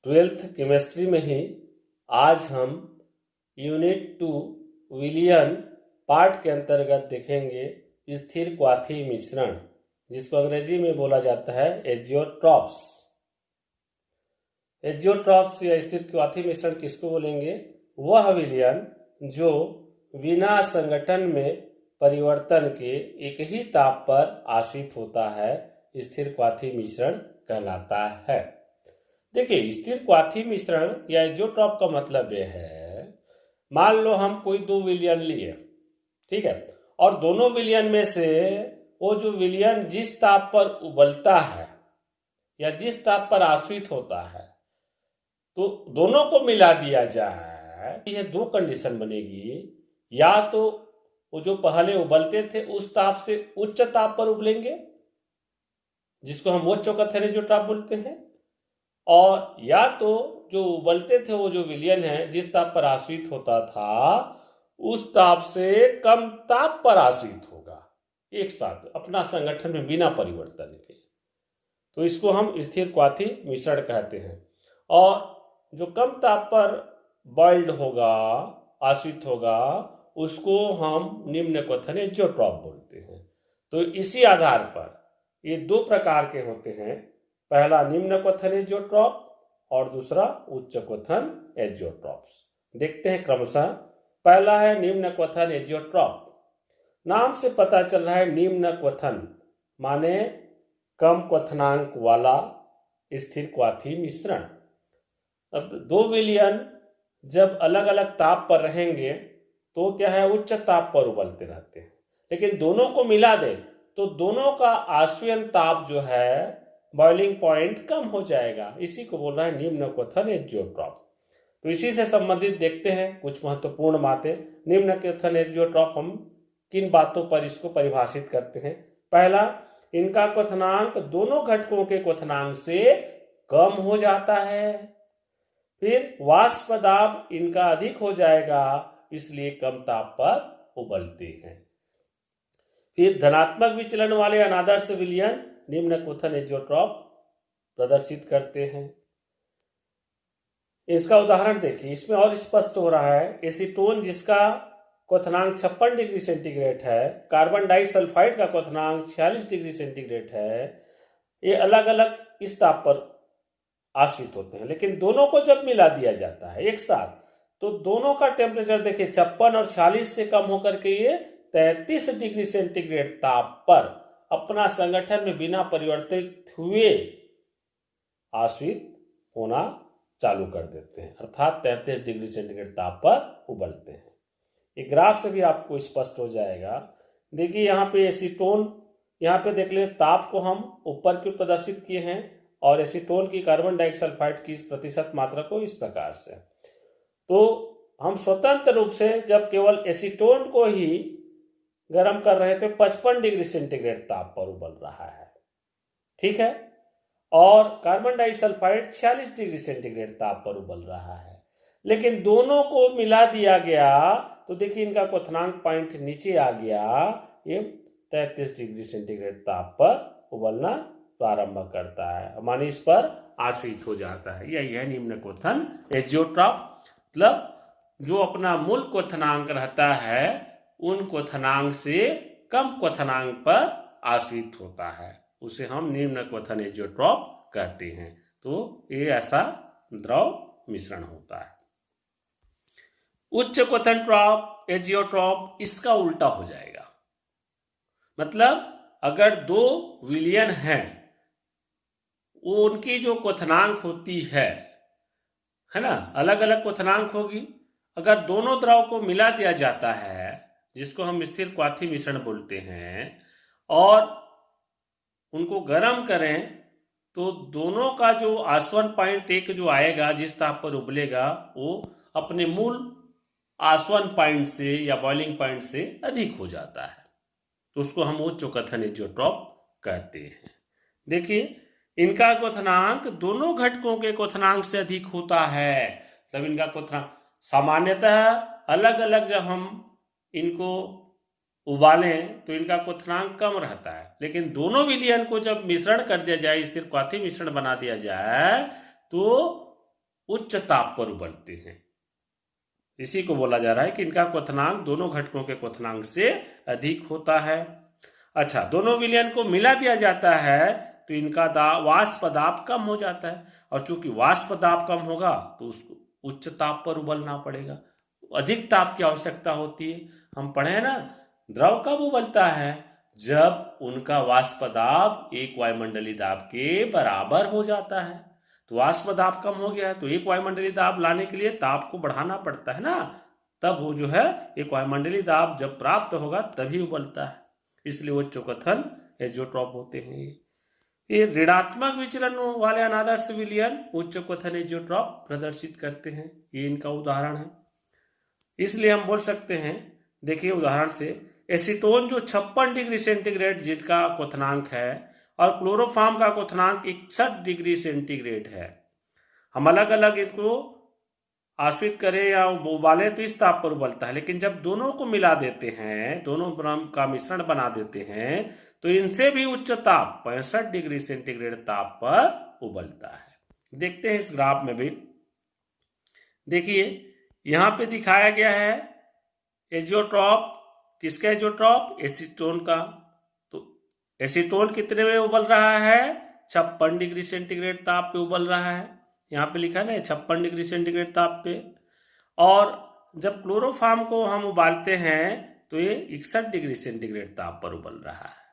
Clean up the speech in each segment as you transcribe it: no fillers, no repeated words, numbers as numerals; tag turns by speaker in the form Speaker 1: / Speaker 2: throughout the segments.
Speaker 1: Twelfth chemistry में ही आज हम यूनिट 2 विलियन पार्ट के अंतर्गत देखेंगे स्थिर क्वाथी मिश्रण, जिसको अंग्रेजी में बोला जाता है एजियोट्रॉप्स। एजियोट्रॉप्स या स्थिर क्वाथी मिश्रण किसको बोलेंगे? वह विलयन जो बिना संगठन में परिवर्तन के एक ही ताप पर आश्रित होता है, स्थिर क्वाथी मिश्रण कहलाता है। देखिए, स्थिर क्वाथी मिश्रण या एजियोट्रॉप का मतलब यह है, मान लो हम कोई दो विलयन लिए, ठीक है, और दोनों विलयन में से वो जो विलयन जिस ताप पर उबलता है या जिस ताप पर आश्रित होता है, तो दोनों को मिला दिया जाए, यह दो कंडीशन बनेगी। या तो वो जो पहले उबलते थे उस ताप से उच्च ताप पर उबलेंगे, जिसको हम उच्च कथन एजियोट्रॉप बोलते हैं, और या तो जो उबलते थे वो जो विलयन है जिस ताप पर आश्रित होता था उस ताप से कम ताप पर आश्रित होगा एक साथ अपना संगठन में बिना परिवर्तन के, तो इसको हम स्थिर क्वाथी मिश्रण कहते हैं। और जो कम ताप पर बॉइल्ड होगा, आश्रित होगा, उसको हम निम्न क्वथन एजियोट्रॉप बोलते हैं। तो इसी आधार पर ये दो प्रकार के होते हैं, पहला निम्न क्वथन एजियोट्रॉप और दूसरा उच्च क्वथन एजियोट्रॉप्स। देखते हैं क्रमशः। पहला है निम्न क्वथन एजियोट्रॉप। नाम से पता चल रहा है निम्न क्वथन माने कम क्वथनांक वाला स्थिर क्वाथी मिश्रण। अब दो विलयन जब अलग अलग ताप पर रहेंगे तो क्या है, उच्च ताप पर उबलते रहते हैं, लेकिन दोनों को मिला दे तो दोनों का आश्वयन ताप जो है, बॉइलिंग पॉइंट कम हो जाएगा। इसी को बोल रहा है निम्न क्वथन एजियोट्रॉप। तो इसी से संबंधित देखते हैं कुछ महत्वपूर्ण बातें। निम्न क्वथन एजियोट्रॉप हम किन बातों पर इसको परिभाषित करते हैं? पहला, इनका क्वथनांक दोनों घटकों के क्वथनांक से कम हो जाता है। फिर वाष्प दाब इनका अधिक हो जाएगा, इसलिए कम ताप पर उबलते हैं। फिर धनात्मक विचलन वाले अनादर्श विलयन निम्न क्वथन एजियोट्रॉप प्रदर्शित करते हैं। इसका उदाहरण देखिए, इसमें और स्पष्ट हो रहा है। एसीटोन जिसका क्वथनांक 56 डिग्री सेंटीग्रेड है, कार्बन डाइसल्फाइड का क्वथनांक 46 डिग्री सेंटीग्रेड है, ये अलग अलग इस ताप पर आश्रित होते हैं, लेकिन दोनों को जब मिला दिया जाता है एक साथ, तो दोनों का टेम्परेचर देखिए 56 और 46 से कम होकर के ये 33 डिग्री सेंटीग्रेड ताप पर अपना संगठन में बिना परिवर्तित हुए आश्रित होना चालू कर देते हैं, अर्थात 33 डिग्री सेंटीग्रेड ताप पर उबलते हैं। एक ग्राफ से भी आपको स्पष्ट हो जाएगा। देखिए यहाँ पे एसीटोन, यहाँ पे देख ले ताप को हम ऊपर की प्रदर्शित किए हैं और एसीटोन की कार्बन डाइसल्फाइड की प्रतिशत मात्रा को इस प्रकार से। तो हम स्वतंत्र रूप से जब केवल एसीटोन को ही गर्म कर रहे थे 55 डिग्री सेंटीग्रेड ताप पर उबल रहा है, ठीक है, और कार्बन डाइसल्फाइड 46 डिग्री सेंटीग्रेड ताप पर उबल रहा है, लेकिन दोनों को मिला दिया गया तो देखिए इनका क्वथनांक पॉइंट नीचे आ गया, ये 33 डिग्री सेंटीग्रेड ताप पर उबलना प्रारंभ करता है, माने इस पर आश्रित हो जाता है। यही है निम्न क्वथन एजियोट्रॉप। मतलब जो अपना मूल क्वथनांक रहता है उन क्वथनांक से कम क्वथनांक पर आश्रित होता है, उसे हम निम्न क्वथन एजियोट्रॉप कहते हैं। तो ये ऐसा द्रव मिश्रण होता है। उच्च क्वथन एजियोट्रॉप इसका उल्टा हो जाएगा। मतलब अगर दो विलयन हैं, वो उनकी जो क्वथनांक होती है ना, अलग अलग क्वथनांक होगी। अगर दोनों द्रव को मिला दिया जाता है, जिसको हम स्थिर क्वाथी मिश्रण बोलते हैं, और उनको गर्म करें, तो दोनों का जो आसवन पॉइंट एक जो आएगा जिस ताप पर उबलेगा, वो अपने मूल आसवन पॉइंट से या बॉइलिंग पॉइंट से अधिक हो जाता है, तो उसको हम उच्च क्वथन एजियोट्रॉप कहते हैं। देखिए इनका क्वथनांक दोनों घटकों के क्वथनांक से अधिक होता है। सब इनका क्वथनांक सामान्यतः अलग अलग जब हम इनको उबालें तो इनका क्वथनांक कम रहता है, लेकिन दोनों विलयन को जब मिश्रण कर दिया जाए, स्थिर क्वाथी मिश्रण बना दिया जाए, तो उच्च ताप पर उबलते हैं। इसी को बोला जा रहा है कि इनका क्वथनांक दोनों घटकों के क्वथनांक से अधिक होता है। अच्छा, दोनों विलयन को मिला दिया जाता है तो इनका वाष्प दाब कम हो जाता है, और चूंकि वाष्प दाब कम होगा तो उसको उच्च ताप पर उबलना पड़ेगा, अधिक ताप की आवश्यकता होती है। हम पढ़े हैं ना, द्रव कब उबलता है? जब उनका वाष्प दाब एक वायुमंडलीय दाब के बराबर हो जाता है। तो वाष्प दाब कम हो गया है तो एक वायुमंडलीय दाब लाने के लिए ताप को बढ़ाना पड़ता है ना, तब वो जो है एक वायुमंडलीय दाब जब प्राप्त होगा तभी उबलता है। इसलिए वो चौकथन एजियोट्रॉप होते हैं। ये ऋणात्मक विचलन वाले अनादर्श विलयन उच्च क्वथन एजियोट्रॉप प्रदर्शित करते हैं। ये इनका उदाहरण है। इसलिए हम बोल सकते हैं, देखिए उदाहरण से, एसीटोन जो 56 डिग्री सेंटीग्रेड जिनका क्वथनांक है और क्लोरोफॉर्म का क्वथनांक 61 डिग्री सेंटीग्रेड है। हम अलग अलग इनको आश्रित करें या उबालें तो इस ताप पर उबलता है, लेकिन जब दोनों को मिला देते हैं, दोनों का मिश्रण बना देते हैं, तो इनसे भी उच्च ताप 65 डिग्री सेंटीग्रेड ताप पर उबलता है। देखते हैं इस ग्राफ में भी, देखिए यहां पे दिखाया गया है एजियोट्रॉप। किसका एजियोट्रॉप? एसीटोन का। तो एसीटोन कितने में उबल रहा है? 56 डिग्री सेंटीग्रेड ताप पे उबल रहा है। यहाँ पे लिखा है ना 56 डिग्री सेंटीग्रेड ताप पे। और जब क्लोरोफॉर्म को हम उबालते हैं तो ये 61 डिग्री सेंटीग्रेड ताप पर उबल रहा है।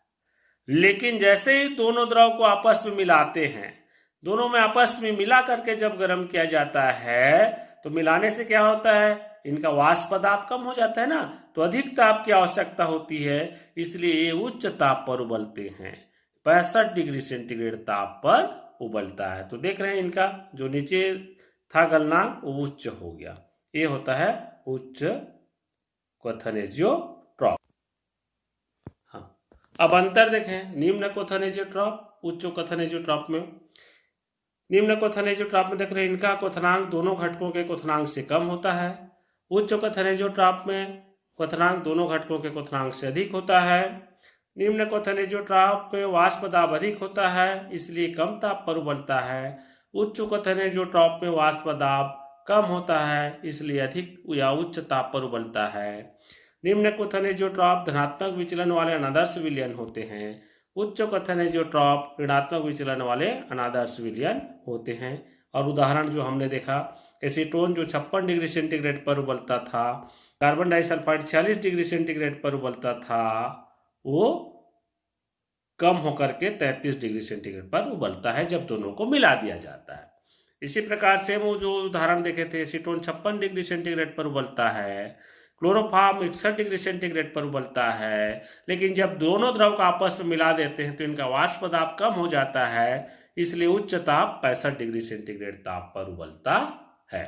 Speaker 1: लेकिन जैसे ही दोनों द्रव को आपस में मिलाते हैं, दोनों में आपस में मिला करके जब गर्म किया जाता है तो मिलाने से क्या होता है? इनका वाष्प दाब कम हो जाता है ना, तो अधिक ताप की आवश्यकता होती है, इसलिए ये उच्च ताप पर उबलते हैं। 65 डिग्री सेंटीग्रेड ताप पर उबलता है। तो देख रहे हैं इनका जो नीचे था गलनांक वो उच्च हो गया। ये होता है उच्च क्वथन एजियोट्रॉप। हाँ, अब अंतर देखें निम्न क्वथन एजियोट्रॉप उच्च क्वथन एजियोट्रॉप में। निम्न क्वथन एजियोट्रॉप में देख रहे हैं इनका क्वथनांक दोनों घटकों के क्वथनांक से कम होता है। उच्च क्वथन एजियोट्रॉप में क्वथनांक दोनों घटकों के क्वथनांक से अधिक होता है। निम्न क्वथन एजियोट्रॉप में वाष्प दाब अधिक होता है, इसलिए कम ताप पर उबलता है। उच्च क्वथन एजियोट्रॉप में वाष्प दाब कम होता है, इसलिए अधिक या उच्च ताप पर उबलता है। निम्न क्वथन एजियोट्रॉप धनात्मक विचलन वाले अनादर्श विलयन होते हैं। उच्च क्वथन एजियोट्रॉप ऋणात्मक विचलन वाले अनादर्श विलयन होते हैं। और उदाहरण जो हमने देखा, एसीटोन जो 56 डिग्री सेंटीग्रेड पर उबलता था, कार्बन डाइसल्फाइड 46 डिग्री सेंटीग्रेड पर उबलता था, वो कम होकर के 33 डिग्री सेंटीग्रेड पर उबलता है जब दोनों को मिला दिया जाता है। इसी प्रकार से वो जो उदाहरण देखे थे, एसीटोन 56 डिग्री सेंटीग्रेड पर उबलता है, क्लोरोफॉर्म 61 डिग्री सेंटीग्रेड पर उबलता है, लेकिन जब दोनों द्रव का आपस में मिला देते हैं तो इनका वाष्प दाब कम हो जाता है, इसलिए उच्च ताप 65 डिग्री सेंटीग्रेड ताप पर उबलता है।